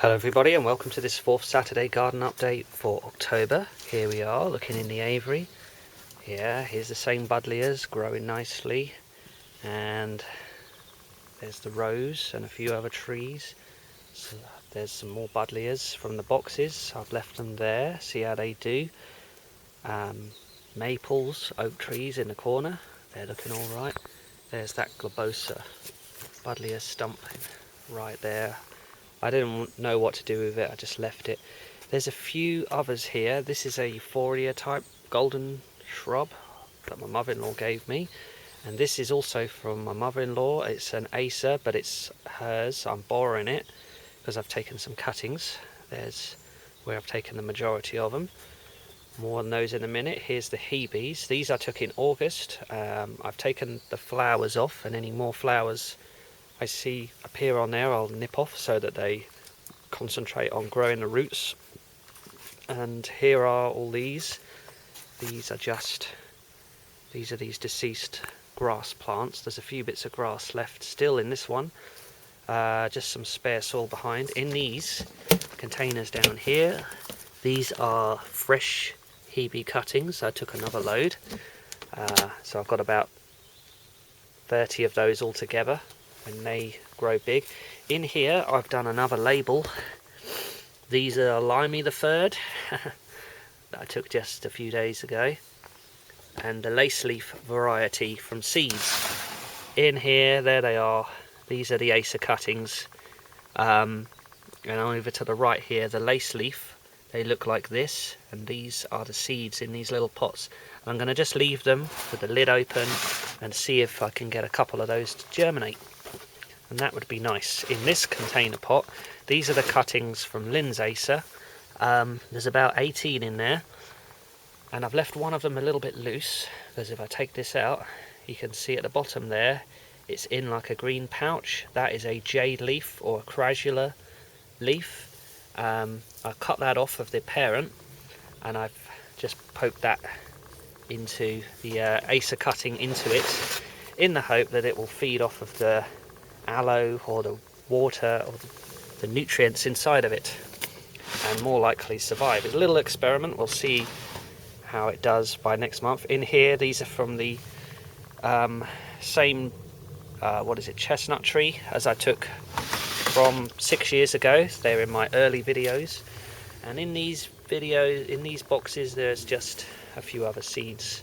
Hello everybody and welcome to this fourth Saturday garden update for October. Here we are looking in the aviary. Yeah, here's the same buddleias growing nicely, and there's the rose and a few other trees. So there's some more buddleias from the boxes. I've left them there, see how they do. Maples, oak trees in the corner, they're looking alright. There's that globosa buddleia stump right there. I didn't know what to do with it, I just left it. There's a few others here. This is a euphorbia type golden shrub that my mother-in-law gave me, and this is also from my mother-in-law. It's an Acer, but it's hers. I'm borrowing it because I've taken some cuttings. There's where I've taken the majority of them. More on those in a minute. Here's the Hebes. These I took in August. I've taken the flowers off, and any more flowers I see appear on there I'll nip off so that they concentrate on growing the roots. And here are all these. These are these deceased grass plants. There's a few bits of grass left still in this one. Just some spare soil behind. In these containers down here, these are fresh Hebe cuttings. I took another load. So I've got about 30 of those all together when they grow big. In here I've done another label. These are Limey the Third that I took just a few days ago, and the lace leaf variety from seeds. In here, there they are. These are the Acer cuttings, and over to the right here, the lace leaf, they look like this, and these are the seeds in these little pots. I'm going to just leave them with the lid open and see if I can get a couple of those to germinate, and that would be nice. In this container pot, these are the cuttings from Lynn's Acer. There's about 18 in there, and I've left one of them a little bit loose, because if I take this out, you can see at the bottom there, it's in like a green pouch. That is a Jade leaf, or a crassula leaf. I cut that off of the parent, and I've just poked that into the Acer cutting into it, in the hope that it will feed off of the aloe or the water or the nutrients inside of it, and more likely survive. It's a little experiment. We'll see how it does by next month. In here, these are from the same chestnut tree as I took from 6 years ago. They're in my early videos, and in these boxes there's just a few other seeds.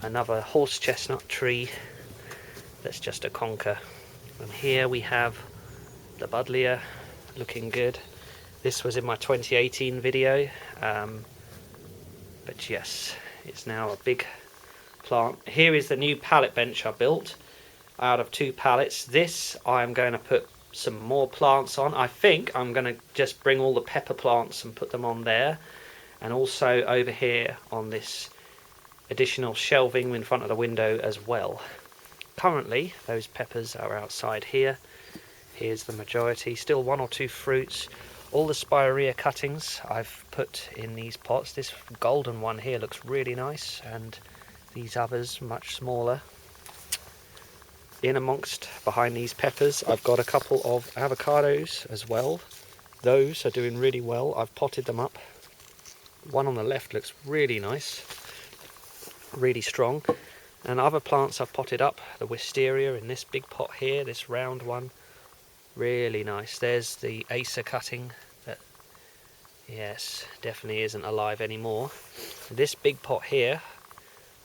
Another horse chestnut tree that's just a conker, and here we have the buddleia looking good. This was in my 2018 video, but yes, it's now a big plant. Here is the new pallet bench I built out of 2 pallets. This I'm going to put some more plants on. I think I'm going to just bring all the pepper plants and put them on there, and also over here on this additional shelving in front of the window as well. Currently those peppers are outside here. Here's the majority, still 1 or 2 fruits. All the spirea cuttings I've put in these pots. This golden one here looks really nice, and these others much smaller. In amongst behind these peppers, I've got a couple of avocados as well. Those are doing really well. I've potted them up. One on the left looks really nice, really strong. And other plants I've potted up, the wisteria in this big pot here, this round one, really nice. There's the Acer cutting that, yes, definitely isn't alive anymore. This big pot here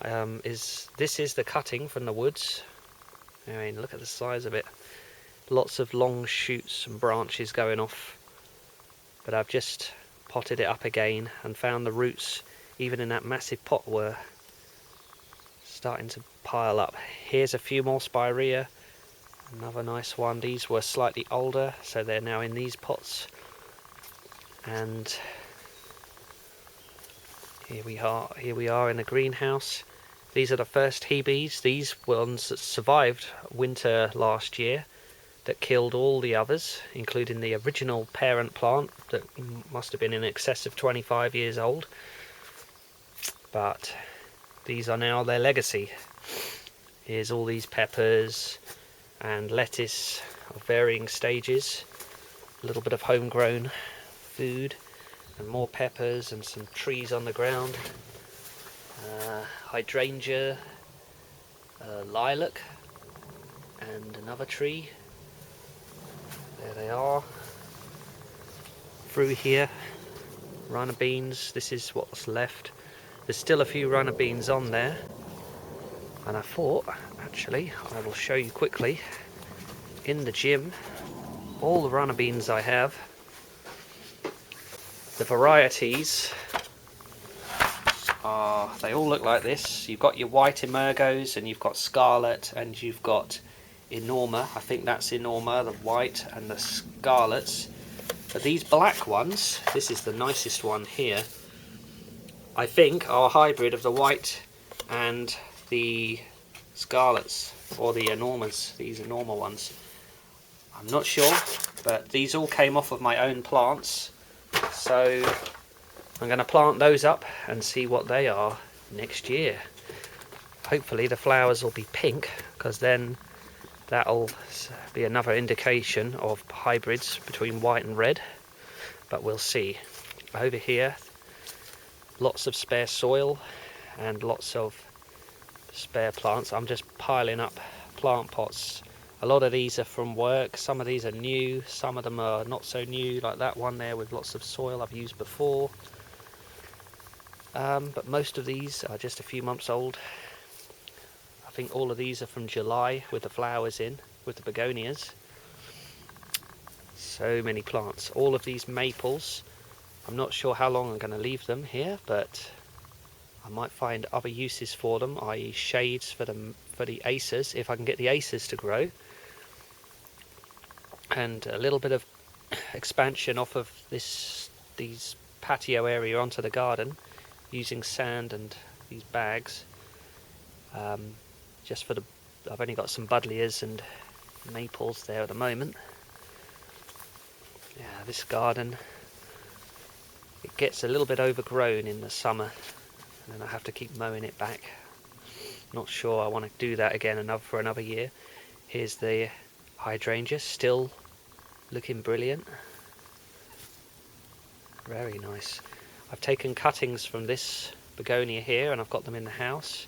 is the cutting from the woods. I mean, look at the size of it. Lots of long shoots and branches going off. But I've just potted it up again and found the roots, even in that massive pot, were starting to pile up. Here's a few more spirea. Another nice one. These were slightly older, so they're now in these pots. And here we are in the greenhouse. These are the first Hebes. These ones that survived winter last year, that killed all the others, including the original parent plant that must have been in excess of 25 years old. But these are now their legacy. Here's all these peppers and lettuce of varying stages. a little bit of homegrown food, and more peppers and some trees on the ground. Hydrangea, lilac, and another tree. There they are. Through here, runner beans. This is what's left. There's still a few runner beans on there, and I thought, actually, I will show you quickly in the gym all the runner beans I have. The varieties are, they all look like this. You've got your white emergos, and you've got scarlet, and you've got enorma. I think that's enorma, the white and the scarlets. But these black ones, this is the nicest one here, I think are a hybrid of the white and the scarlets, or the enormas, these enorma ones. I'm not sure, but these all came off of my own plants, so I'm going to plant those up and see what they are next year. Hopefully the flowers will be pink, because then that'll be another indication of hybrids between white and red, but we'll see. Over here, lots of spare soil and lots of spare plants. I'm just piling up plant pots. A lot of these are from work, some of these are new, some of them are not so new, like that one there with lots of soil I've used before. But most of these are just a few months old. I think all of these are from July with the flowers in, with the begonias. So many plants. All of these maples, I'm not sure how long I'm going to leave them here, but I might find other uses for them, i.e. shades for the acers, if I can get the acers to grow. And a little bit of expansion off of these patio area onto the garden, using sand and these bags. Just for I've only got some buddleias and maples there at the moment. Yeah, this garden, it gets a little bit overgrown in the summer, and then I have to keep mowing it back. Not sure I want to do that again for another year. Here's the hydrangea, still looking brilliant. Very nice. I've taken cuttings from this begonia here and I've got them in the house,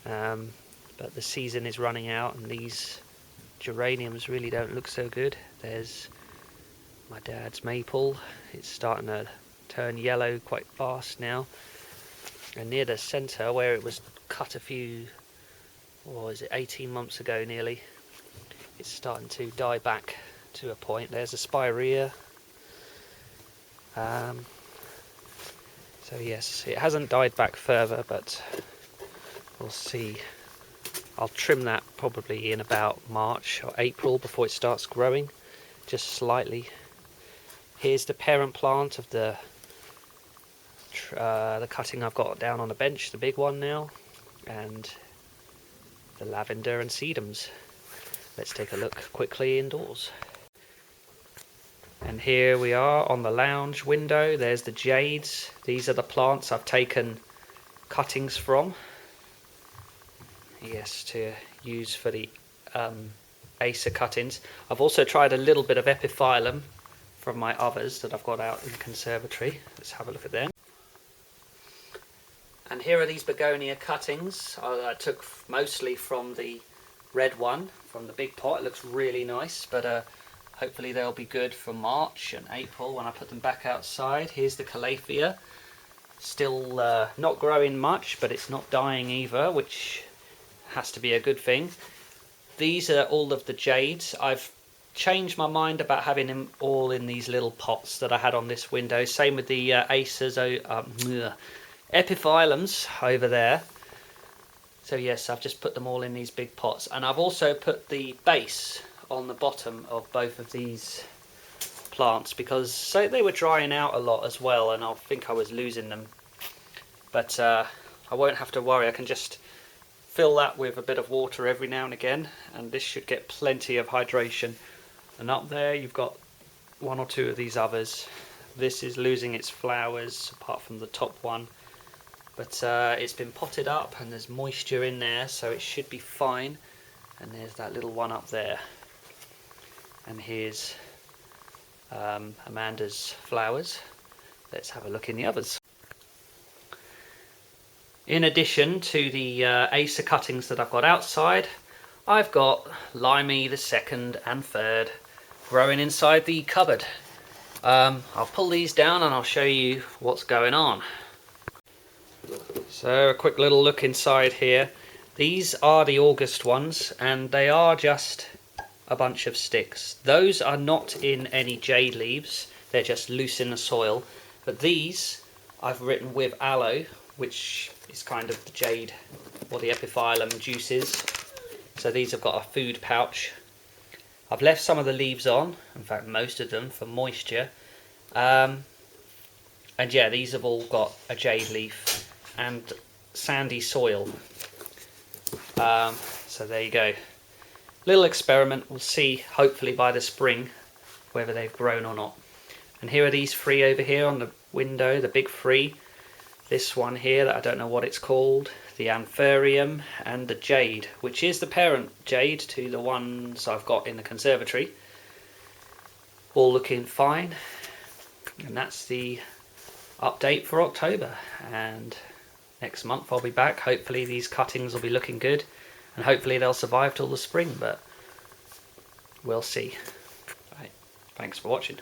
but the season is running out and these geraniums really don't look so good. There's my dad's maple. It's starting to turn yellow quite fast now, and near the centre where it was cut a few, or is it 18 months ago nearly, it's starting to die back to a point. There's a spirea. So yes, it hasn't died back further, but we'll see. I'll trim that probably in about March or April before it starts growing, just slightly. Here's the parent plant of the cutting I've got down on the bench, the big one now, and the lavender and sedums. Let's take a look quickly indoors. And here we are on the lounge window. There's the jades. These are the plants I've taken cuttings from. Yes, to use for the Acer cuttings. I've also tried a little bit of Epiphyllum from my others that I've got out in the conservatory. Let's have a look at them. And here are these begonia cuttings. I took mostly from the red one, from the big pot. It looks really nice, but hopefully they'll be good for March and April when I put them back outside. Here's the calathea. Still not growing much, but it's not dying either, which has to be a good thing. These are all of the jades. I've changed my mind about having them all in these little pots that I had on this window. Same with the Acers, Epiphyllums over there. So yes, I've just put them all in these big pots, and I've also put the base on the bottom of both of these plants because they were drying out a lot as well, and I think I was losing them. But I won't have to worry. I can just fill that with a bit of water every now and again, and this should get plenty of hydration. And up there you've got one or two of these others. This is losing its flowers apart from the top one, but it's been potted up and there's moisture in there, so it should be fine. And there's that little one up there. And here's Amanda's flowers. Let's have a look in the others. In addition to the Acer cuttings that I've got outside, I've got Limey the second and third growing inside the cupboard. I'll pull these down and I'll show you what's going on. So a quick little look inside here. These are the August ones and they are just a bunch of sticks. Those are not in any jade leaves, they're just loose in the soil. But these I've written with aloe, which is kind of the jade or the epiphyllum juices. So these have got a food pouch. I've left some of the leaves on, in fact most of them, for moisture. And yeah, these have all got a jade leaf and sandy soil. So there you go. Little experiment, we'll see hopefully by the spring whether they've grown or not. And here are these three over here on the window, the big three. This one here that I don't know what it's called, the anthurium and the jade, which is the parent jade to the ones I've got in the conservatory. All looking fine. And that's the update for October. And next month I'll be back. Hopefully these cuttings will be looking good. And hopefully they'll survive till the spring, but we'll see. Right. Thanks for watching.